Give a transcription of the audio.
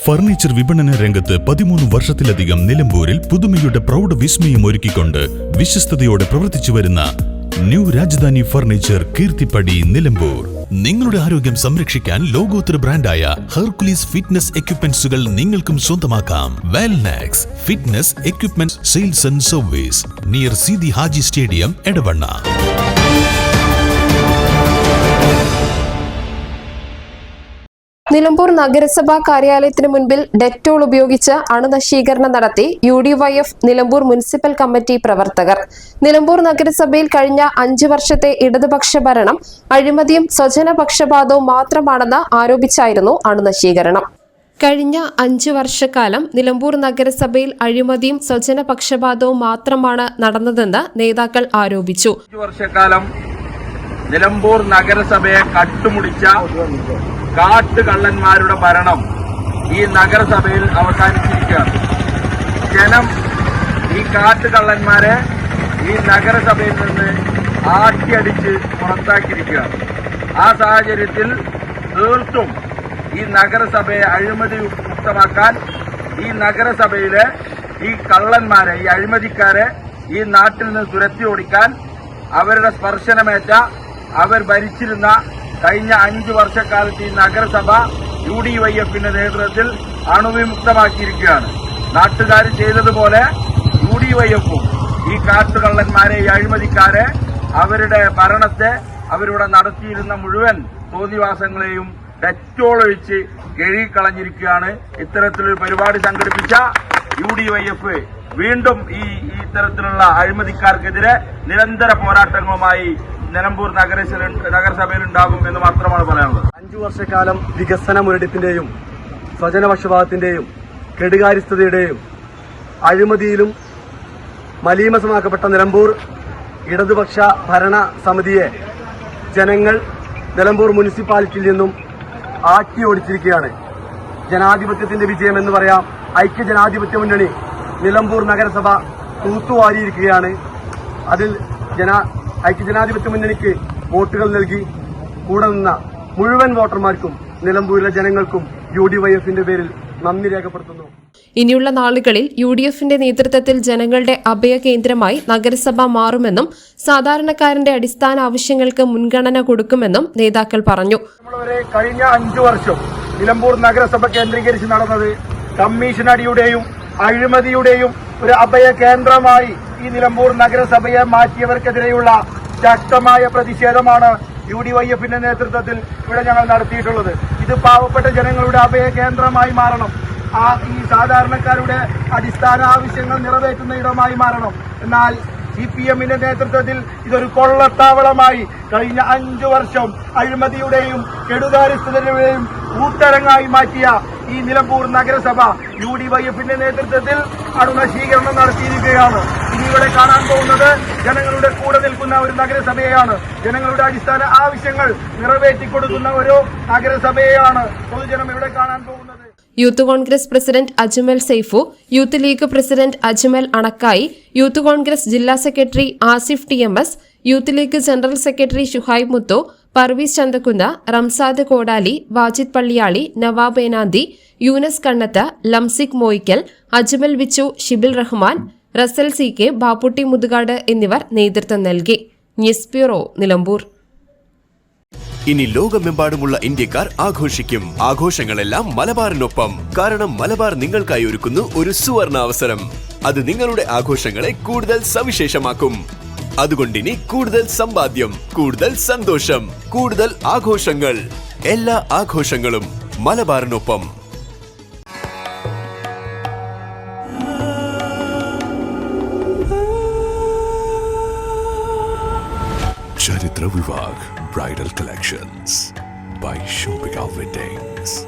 Furniture വിപണന രംഗത്ത് 13 വർഷത്തിലധികം നിലമ്പൂരിൽ പുതുമയുടെ പ്രൗഢ വിസ്മയം ഒരുക്കിക്കൊണ്ട് വിശ്വസ്തയോടെ പ്രവർത്തിച്ചു വരുന്ന ന്യൂ രാജധാനി ഫർണിച്ചർ കീർത്തിപ്പടി നിലമ്പൂർ. നിങ്ങളുടെ ആരോഗ്യം സംരക്ഷിക്കാൻ ലോകോത്തര ബ്രാൻഡായ ഹെർക്കുലീസ് ഫിറ്റ്നസ് എക്യുപ്മെന്റ്സുകൾ നിങ്ങൾക്കും സ്വന്തമാക്കാം. Wellnex fitness equipment sales and service near Seethi Haji stadium, Edavanna. Nilambur നഗരസഭാ കാര്യാലയത്തിന് മുൻപിൽ ഡെറ്റോൾ ഉപയോഗിച്ച് അണുനശീകരണം നടത്തി UDYF നിലമ്പൂർ മുനിസിപ്പൽ കമ്മിറ്റി പ്രവർത്തകർ. നിലമ്പൂർ നഗരസഭയിൽ കഴിഞ്ഞ 5 വർഷത്തെ ഇടതുപക്ഷ ഭരണം അഴിമതിയും സ്വജനപക്ഷപാതവും മാത്രമാണെന്ന് ആരോപിച്ചായിരുന്നു അണുനശീകരണം. കഴിഞ്ഞ 5 വർഷക്കാലം നിലമ്പൂർ നഗരസഭയിൽ അഴിമതിയും സ്വജനപക്ഷപാതവും മാത്രമാണ് നടന്നതെന്ന് നേതാക്കൾ ആരോപിച്ചു. 5 വർഷക്കാലം നിലമ്പൂർ നഗരസഭയെ കട്ടുമുടിച്ച കാട്ടുകള്ളന്മാരുടെ ഭരണം ഈ നഗരസഭയിൽ അവസാനിച്ചിരിക്കുകയാണ്. ജനം ഈ കാട്ടുകള്ളന്മാരെ ഈ നഗരസഭയിൽ നിന്ന് ആട്ടിയടിച്ച് പുറത്താക്കിയിരിക്കുകയാണ്. ആ സാഹചര്യത്തിൽ തീർത്തും ഈ നഗരസഭയെ അഴിമതി മുക്തമാക്കാൻ ഈ നഗരസഭയിലെ ഈ കള്ളന്മാരെ, ഈ അഴിമതിക്കാരെ ഈ നാട്ടിൽ നിന്ന് തുരത്തി ഓടിക്കാൻ അവരുടെ സ്പർശനമേറ്റ അവർ ഭരിച്ചിരുന്ന കഴിഞ്ഞ 5 വർഷക്കാലത്ത് ഈ നഗരസഭ UDYFന്റെ നേതൃത്വത്തിൽ അണുവിമുക്തമാക്കിയിരിക്കുകയാണ്. നാട്ടുകാർ ചെയ്തതുപോലെ UDYFും ഈ കാട്ടുകള്ളന്മാരെ, ഈ അഴിമതിക്കാരെ, അവരുടെ ഭരണത്തെ, അവരിവിടെ നടത്തിയിരുന്ന മുഴുവൻ തോന്നിവാസങ്ങളെയും ഡെറ്റോൾ ഒഴിച്ച് കഴുകിക്കളഞ്ഞിരിക്കുകയാണ്. ഇത്തരത്തിലൊരു പരിപാടി സംഘടിപ്പിച്ച UDYF വീണ്ടും ഈ ഇത്തരത്തിലുള്ള അഴിമതിക്കാർക്കെതിരെ നിരന്തര പോരാട്ടങ്ങളുമായി നിലമ്പൂർ നഗരസഭയിൽ ഉണ്ടാകും എന്ന് മാത്രമാണ് പറയാനുള്ളത്. 5 വർഷക്കാലം വികസന മുരടിപ്പിന്റെയും സ്വജനപക്ഷപാതത്തിന്റെയും കെടുകാര്യസ്ഥതയുടെയും അഴിമതിയിലും മലീമസമാക്കപ്പെട്ട നിലമ്പൂർ ഇടതുപക്ഷ ഭരണ സമിതിയെ ജനങ്ങൾ നിലമ്പൂർ മുനിസിപ്പാലിറ്റിയിൽ നിന്നും ആട്ടി ഓടിച്ചിരിക്കുകയാണ്. ജനാധിപത്യത്തിന്റെ വിജയം എന്ന് പറയാം. ഐക്യജനാധിപത്യ മുന്നണി നിലമ്പൂർ നഗരസഭ തൂത്തുവാരിയിരിക്കുകയാണ്. അതിൽ ഐക്യജനാധിപത്യ മുന്നണിക്ക് വോട്ടുകൾ നൽകി കൂടെ നിന്ന മുഴുവൻ വോട്ടർമാർക്കും നിലമ്പൂരിലെ ജനങ്ങൾക്കും UDYFന്റെ പേരിൽ നന്ദി രേഖപ്പെടുത്തുന്നു. ഇനിയുള്ള നാളുകളിൽ UDFന്റെ നേതൃത്വത്തിൽ ജനങ്ങളുടെ അഭയകേന്ദ്രമായി നഗരസഭ മാറുമെന്നും സാധാരണക്കാരന്റെ അടിസ്ഥാന ആവശ്യങ്ങൾക്ക് മുൻഗണന കൊടുക്കുമെന്നും നേതാക്കൾ പറഞ്ഞു. കഴിഞ്ഞ 5 വർഷം നിലമ്പൂർ നഗരസഭ കേന്ദ്രീകരിച്ച് നടന്നത് കമ്മീഷൻ അടിയുടെയും അഴിമതിയുടെയും ഒരു അഭയ കേന്ദ്രമായി ഈ നിലമ്പൂർ നഗരസഭയെ മാറ്റിയവർക്കെതിരെയുള്ള ശക്തമായ പ്രതിഷേധമാണ് UDYFന്റെ നേതൃത്വത്തിൽ ഇവിടെ ഞങ്ങൾ നടത്തിയിട്ടുള്ളത്. ഇത് പാവപ്പെട്ട ജനങ്ങളുടെ അഭയ കേന്ദ്രമായി മാറണം. ഈ സാധാരണക്കാരുടെ അടിസ്ഥാന ആവശ്യങ്ങൾ നിറവേറ്റുന്ന ഇടമായി മാറണം. എന്നാൽ CPMന്റെ നേതൃത്വത്തിൽ ഇതൊരു കൊള്ളത്താവളമായി കഴിഞ്ഞ 5 വർഷം അഴിമതിയുടെയും കെടുകാര്യസ്ഥതയുടെയും കൂട്ടരങ്ങായി മാറ്റിയ ഈ നിലമ്പൂർ നഗരസഭ UDYFന്റെ നേതൃത്വത്തിൽ അണുനശീകരണം നടത്തിയിരിക്കുകയാണ്. ഇനി ഇവിടെ കാണാൻ പോകുന്നത് ജനങ്ങളുടെ കൂടെ നിൽക്കുന്ന ഒരു നഗരസഭയെയാണ്. ജനങ്ങളുടെ അടിസ്ഥാന ആവശ്യങ്ങൾ നിറവേറ്റിക്കൊടുക്കുന്ന ഒരു നഗരസഭയെയാണ് പൊതുജനം ഇവിടെ കാണാൻ പോകുന്നത്. Youth Congress president Ajmal Saifu, youth league president Ajmal Anakkayi, youth Congress ജില്ലാ secretary Asif TMS, youth league general secretary Shuhaib Muthu, Parvees Chanthakkunnu, Ramsad Kodali, Wajid Palliyali, Nawab Enanthi, Yunus Kannath, Lamsik Moyikkal, Ajmal Vichu, Shibil Rahman, Rasal CK, Bapputty Muthukad എന്നിവർ നേതൃത്വം നൽകി. News bureau, Nilambur. ഇനി ലോകമെമ്പാടുമുള്ള ഇന്ത്യക്കാർ ആഘോഷിക്കും. ആഘോഷങ്ങളെല്ലാം മലബാറിനൊപ്പം. കാരണം മലബാർ നിങ്ങൾക്കായി ഒരുക്കുന്നു ഒരു സുവർണ അവസരം. അത് നിങ്ങളുടെ ആഘോഷങ്ങളെ കൂടുതൽ സവിശേഷമാക്കും. അതുകൊണ്ടിനി കൂടുതൽ സമ്പാദ്യം, കൂടുതൽ സന്തോഷം, കൂടുതൽ ആഘോഷങ്ങൾ. എല്ലാ ആഘോഷങ്ങളും മലബാറിനൊപ്പം. ചരിത്ര Vivah bridal collections by Shobhika Weddings.